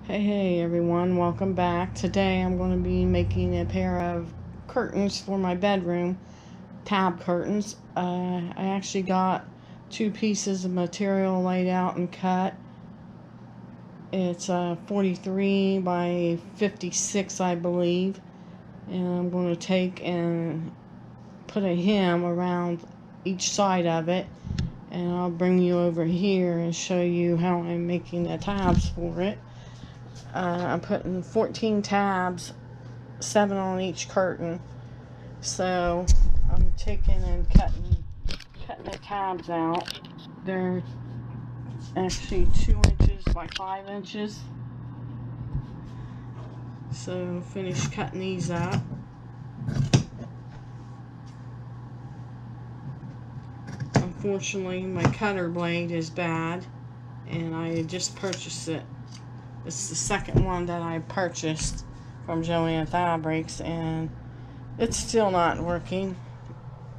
Hey everyone, welcome back. Today I'm going to be making a pair of curtains for my bedroom, tab curtains. I actually got two pieces of material laid out and cut. It's 43 by 56, I believe, and I'm going to take and put a hem around each side of it, and I'll bring you over here and show you how I'm making the tabs for it. I'm putting 14 tabs, 7 on each curtain. So I'm taking and cutting the tabs out. They're actually 2 inches by 5 inches. So finish cutting these up. Unfortunately, my cutter blade is bad, and I just purchased it. It's the second one that I purchased from Jo-Ann Fabrics, and it's still not working.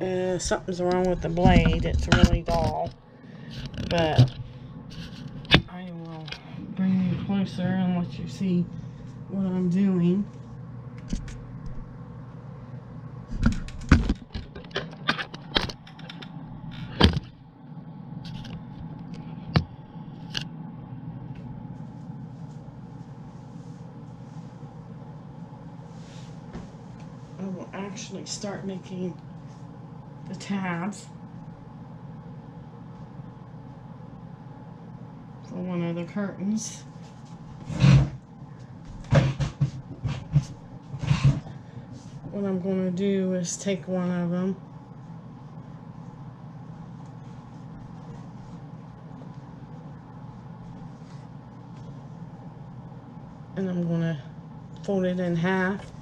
Something's wrong with the blade. It's really dull. But I will bring you closer and let you see what I'm doing. I will actually start making the tabs for one of the curtains. What I'm going to do is take one of them and I'm going to fold it in half.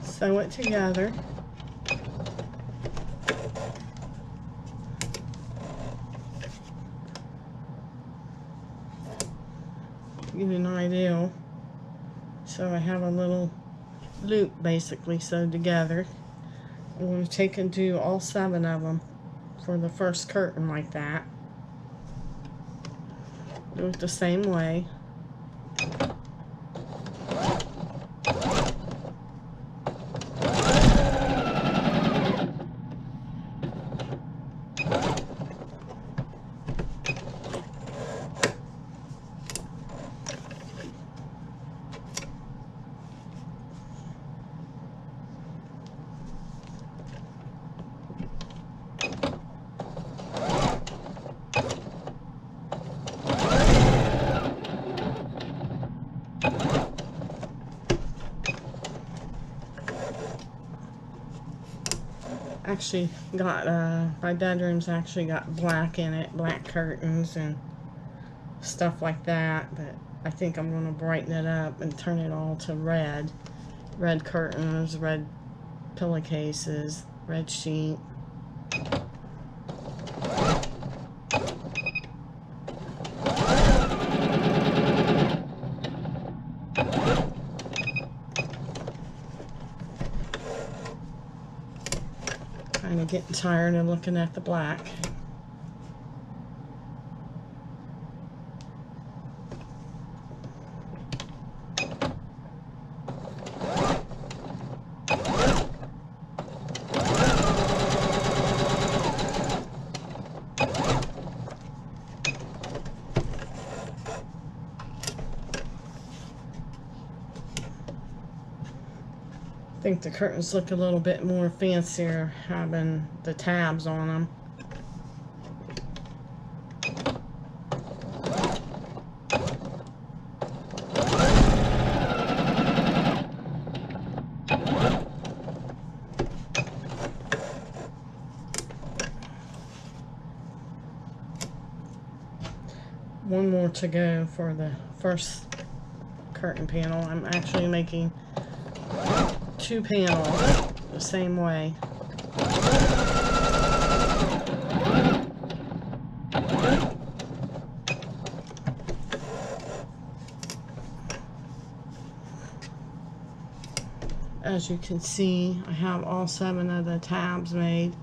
Sew it together. Get an idea. So I have a little loop basically sewed together. I'm going to take and do all 7 of them for the first curtain like that. Do it the same way. Actually got my bedroom's actually got black in it, black curtains and stuff like that, but I think I'm going to brighten it up and turn it all to red curtains, red pillowcases, red sheet. Kind of getting tired of looking at the black. I think the curtains look a little bit more fancier having the tabs on them. One more to go for the first curtain panel. I'm actually making 2 panels the same way. As you can see, I have all 7 of the tabs made.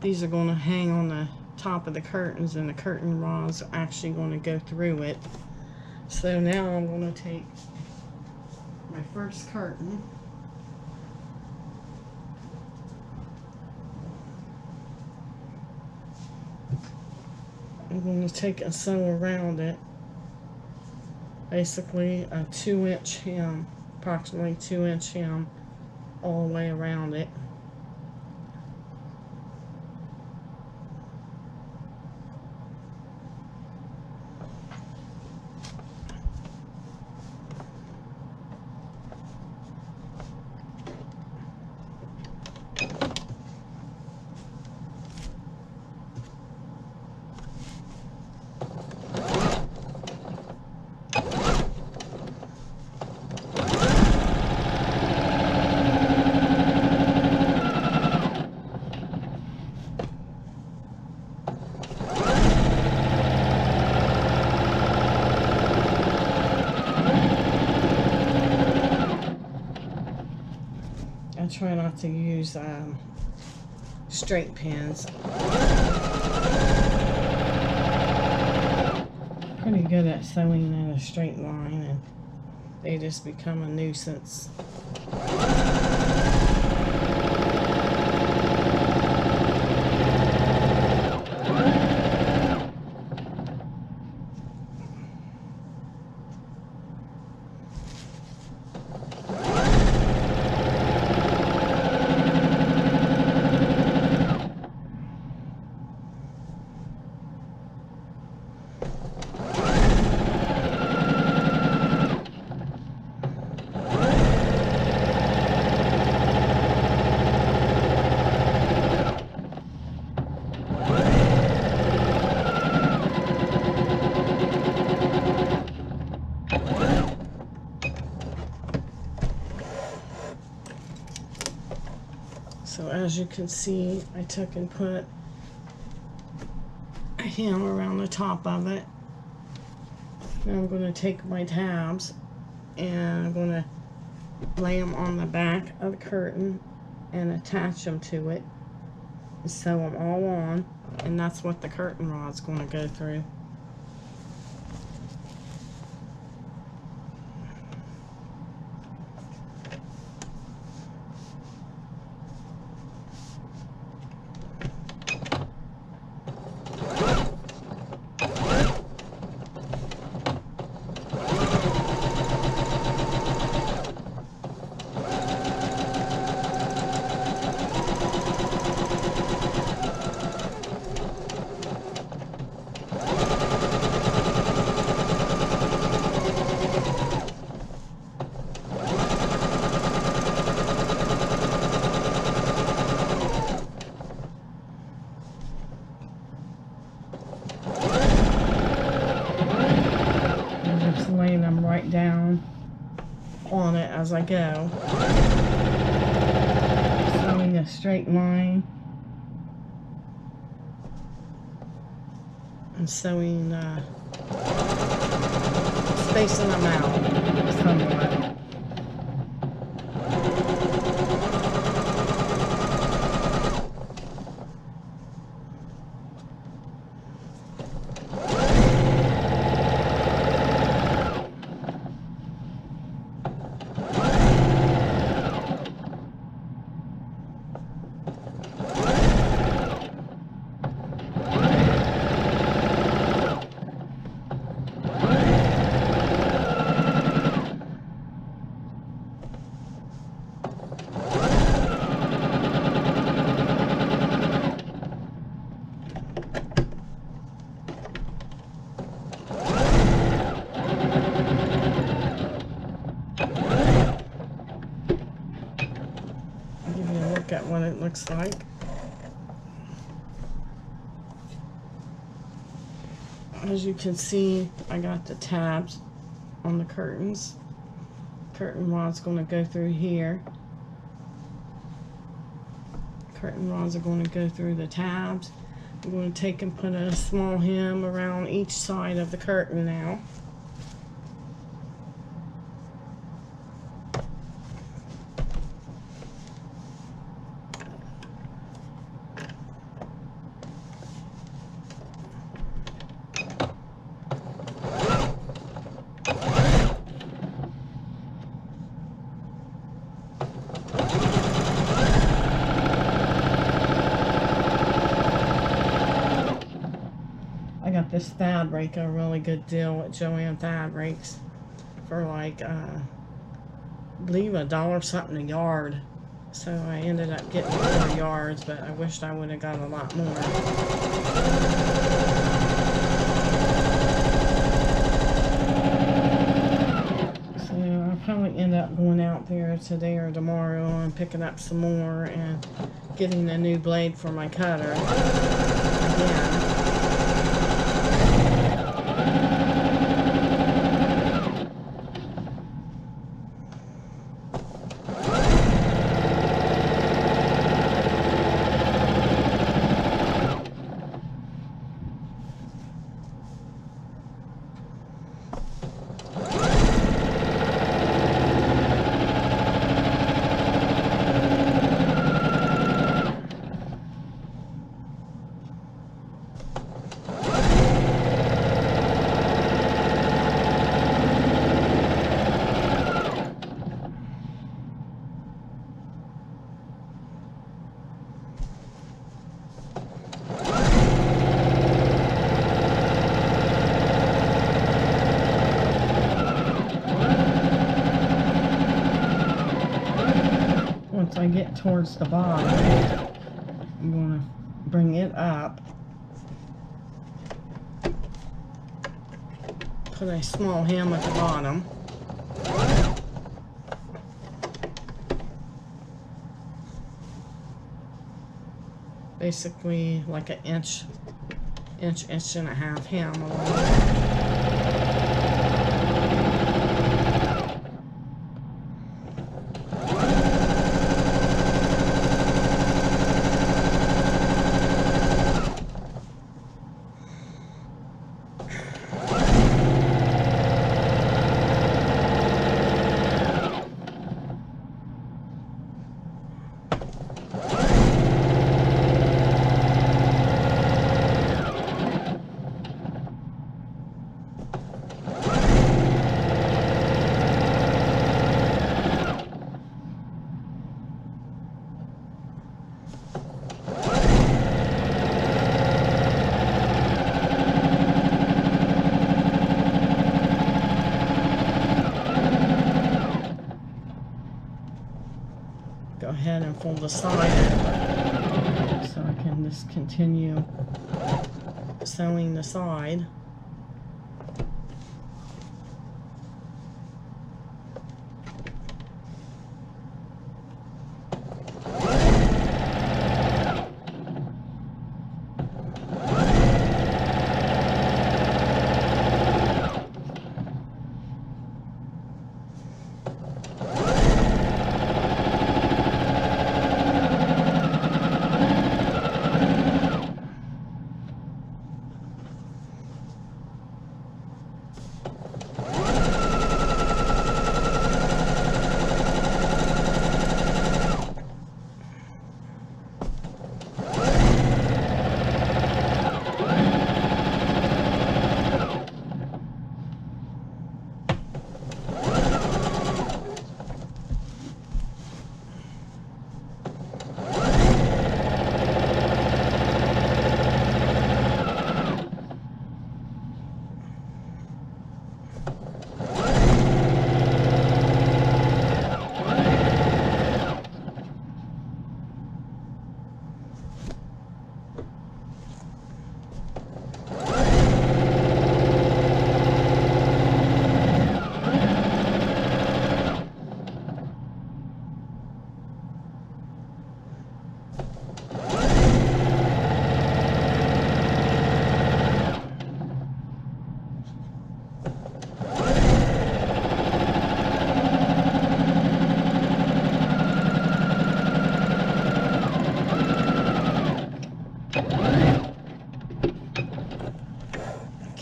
These are going to hang on the top of the curtains, and the curtain rods are actually going to go through it. So now I'm going to take my first curtain, I'm going to take and sew around it, basically a 2-inch hem, approximately 2-inch hem all the way around it. I try not to use straight pins. Pretty good at sewing in a straight line, and they just become a nuisance. So as you can see, I took and put a hem around the top of it. Now I'm going to take my tabs and I'm going to lay them on the back of the curtain and attach them to it and sew them all on, and that's what the curtain rod's going to go through. Laying them right down on it as I go. Sewing a straight line and sewing, spacing them out somewhat. At what it looks like. As you can see, I got the tabs on the curtains. Curtain rod's going to go through here. Curtain rods are going to go through the tabs. I'm going to take and put a small hem around each side of the curtain now. this fabric a really good deal at Joann Fabrics for like I believe $1 something a yard. So I ended up getting 4 yards, but I wished I would have got a lot more. So I'll probably end up going out there today or tomorrow and picking up some more and getting a new blade for my cutter again. Once I get towards the bottom, I'm going to bring it up, put a small hem at the bottom, basically like an inch and a half hem along. Go ahead and fold the side so I can just continue sewing the side.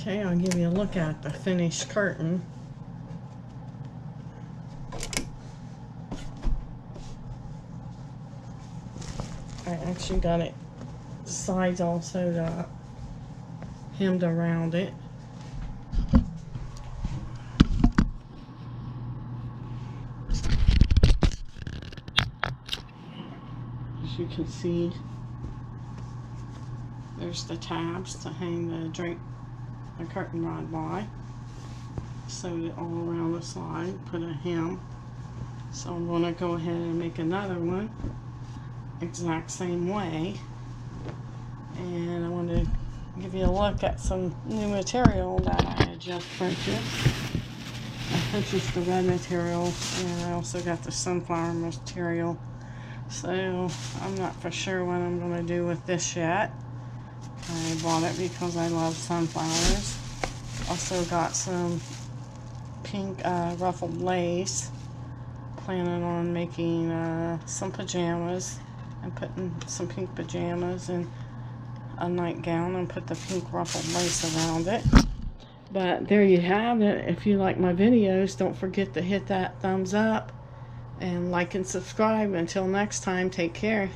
Okay, I'll give you a look at the finished curtain. I actually got it sides all sewed up, hemmed around it. As you can see, there's the tabs to hang the the curtain rod by. Sewed it all around the side, put a hem. So I'm going to go ahead and make another one exact same way. And I want to give you a look at some new material that I had just purchased. I purchased the red material, and I also got the sunflower material. So I'm not for sure what I'm going to do with this yet. I bought it because I love sunflowers. Also got some pink ruffled lace. Planning on making some pajamas and putting some pink pajamas in a nightgown and put the pink ruffled lace around it. But there you have it. If you like my videos, don't forget to hit that thumbs up and like and subscribe. Until next time, take care.